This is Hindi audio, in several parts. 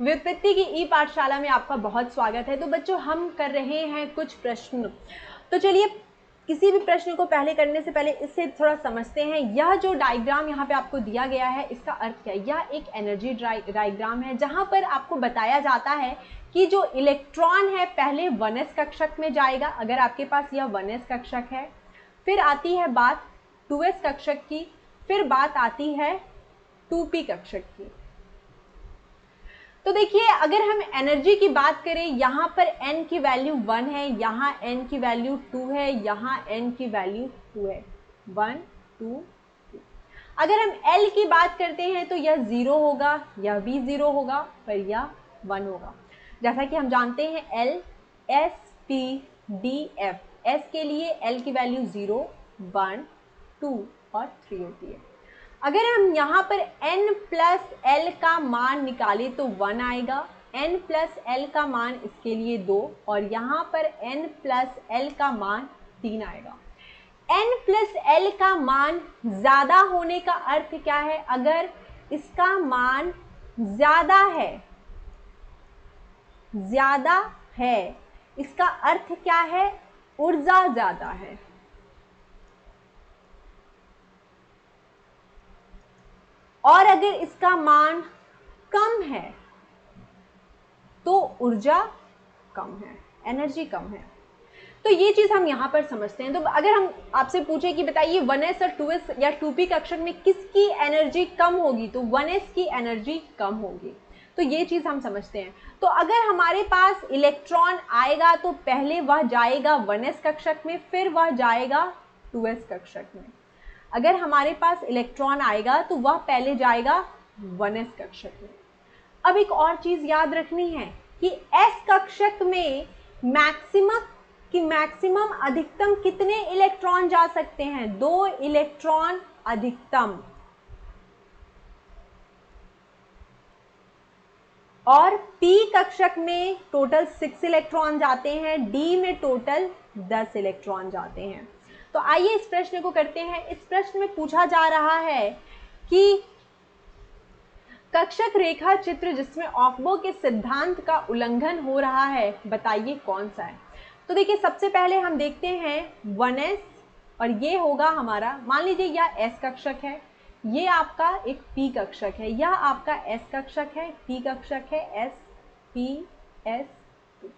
व्युत्पत्ति की ई पाठशाला में आपका बहुत स्वागत है। तो बच्चों, हम कर रहे हैं कुछ प्रश्न। तो चलिए, किसी भी प्रश्न को पहले करने से पहले इससे थोड़ा समझते हैं। यह जो डायग्राम यहाँ पे आपको दिया गया है, इसका अर्थ क्या है? यह एक एनर्जी डायग्राम है, जहाँ पर आपको बताया जाता है कि जो इलेक्ट्रॉन है पहले 1s कक्षक में जाएगा, अगर आपके पास यह 1s कक्षक है। फिर आती है बात 2s कक्षक की, फिर बात आती है 2p कक्षक की। तो देखिए, अगर हम एनर्जी की बात करें, यहाँ पर n की वैल्यू 1 है, यहाँ n की वैल्यू 2 है, यहाँ n की वैल्यू 2 है, 1 2 2। अगर हम L की बात करते हैं तो यह 0 होगा, यह भी 0 होगा, पर यह 1 होगा। जैसा कि हम जानते हैं L S P D F, S के लिए L की वैल्यू 0 1 2 और 3 होती है। अगर हम यहाँ पर n प्लस L का मान निकालें तो 1 आएगा, n प्लस L का मान इसके लिए 2, और यहाँ पर n प्लस L का मान 3 आएगा। n प्लस L का मान ज़्यादा होने का अर्थ क्या है? अगर इसका मान ज़्यादा है, इसका अर्थ क्या है? ऊर्जा ज़्यादा है। और अगर इसका मान कम है तो ऊर्जा कम है, एनर्जी कम है। तो ये चीज़ हम यहाँ पर समझते हैं। तो अगर हम आपसे पूछे कि बताइए 1s और 2s या 2p कक्षक में किसकी एनर्जी कम होगी, तो 1s की एनर्जी कम होगी। तो ये चीज़ हम समझते हैं। तो अगर हमारे पास इलेक्ट्रॉन आएगा तो पहले वह जाएगा 1s कक्षक में, फिर वह जाएगा 2s कक्षक में। अगर हमारे पास इलेक्ट्रॉन आएगा तो वह पहले जाएगा 1s कक्षक में। अब एक और चीज याद रखनी है कि s कक्षक में मैक्सिमम अधिकतम कितने इलेक्ट्रॉन जा सकते हैं? 2 इलेक्ट्रॉन अधिकतम, और p कक्षक में टोटल 6 इलेक्ट्रॉन जाते हैं, d में टोटल 10 इलेक्ट्रॉन जाते हैं। तो आइए इस प्रश्न को करते हैं। इस प्रश्न में पूछा जा रहा है कि कक्षक रेखा चित्र जिसमें ऑफबो के सिद्धांत का उल्लंघन हो रहा है, बताइए कौन सा है। तो देखिए, सबसे पहले हम देखते हैं 1s, और ये होगा हमारा, मान लीजिए यह s कक्षक है, ये आपका एक p कक्षक है, यह आपका s कक्षक है, p कक्षक है, s p s p।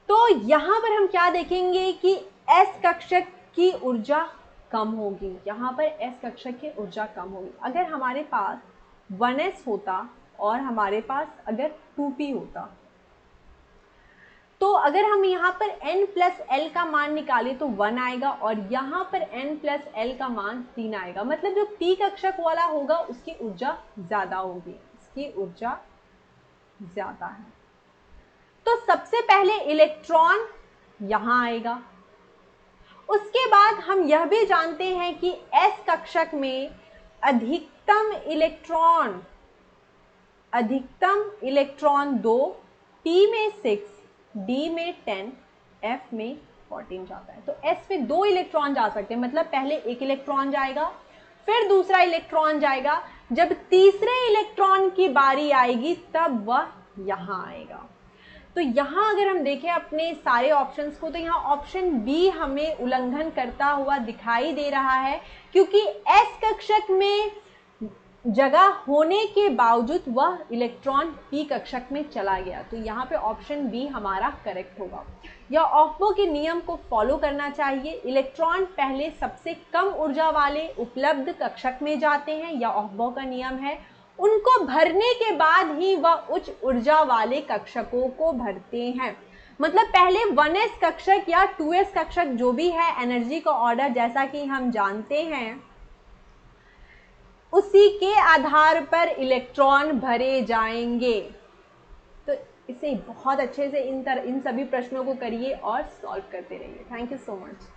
तो यहां पर हम क्या देखेंगे कि s कक्षक की ऊर्जा कम होगी, यहां पर s कक्षक की ऊर्जा कम होगी। अगर हमारे पास 1s होता और हमारे पास अगर 2p होता, तो अगर हम यहाँ पर n प्लस L का मान निकालें तो 1 आएगा, और यहाँ पर n प्लस L का मान 3 आएगा। मतलब जो p कक्षक वाला होगा उसकी ऊर्जा ज़्यादा होगी, इसकी ऊर्जा ज़्यादा है। तो सबसे पहले इलेक्ट्रॉन यहाँ आएगा। उसके बाद हम यह भी जानते हैं कि s कक्षक में अधिकतम इलेक्ट्रॉन 2, p में 6, d में 10, f में 14 जाता है। तो s पे 2 इलेक्ट्रॉन जा सकते हैं, मतलब पहले एक इलेक्ट्रॉन जाएगा, फिर दूसरा इलेक्ट्रॉन जाएगा। जब तीसरे इलेक्ट्रॉन की बारी आएगी तब वह यहाँ आएगा। तो यहाँ अगर हम देखें अपने सारे ऑप्शंस को, तो यहाँ ऑप्शन बी हमें उल्लंघन करता हुआ दिखाई दे रहा है, क्योंकि s कक्षक में जगह होने के बावजूद वह इलेक्ट्रॉन p कक्षक में चला गया। तो यहाँ पे ऑप्शन बी हमारा करेक्ट होगा। या ऑफबो के नियम को फॉलो करना चाहिए। इलेक्ट्रॉन पहले सबसे कम ऊर्जा वाले उपलब्ध कक्षक में जाते हैं, या ऑफबो का नियम है, उनको भरने के बाद ही वह उच्च ऊर्जा वाले कक्षकों को भरते हैं। मतलब पहले 1s कक्षक या 2s कक्षक जो भी है, एनर्जी का ऑर्डर जैसा कि हम जानते हैं, उसी के आधार पर इलेक्ट्रॉन भरे जाएंगे। तो इसे बहुत अच्छे से इन सभी प्रश्नों को करिए और सॉल्व करते रहिए। Thank you so much.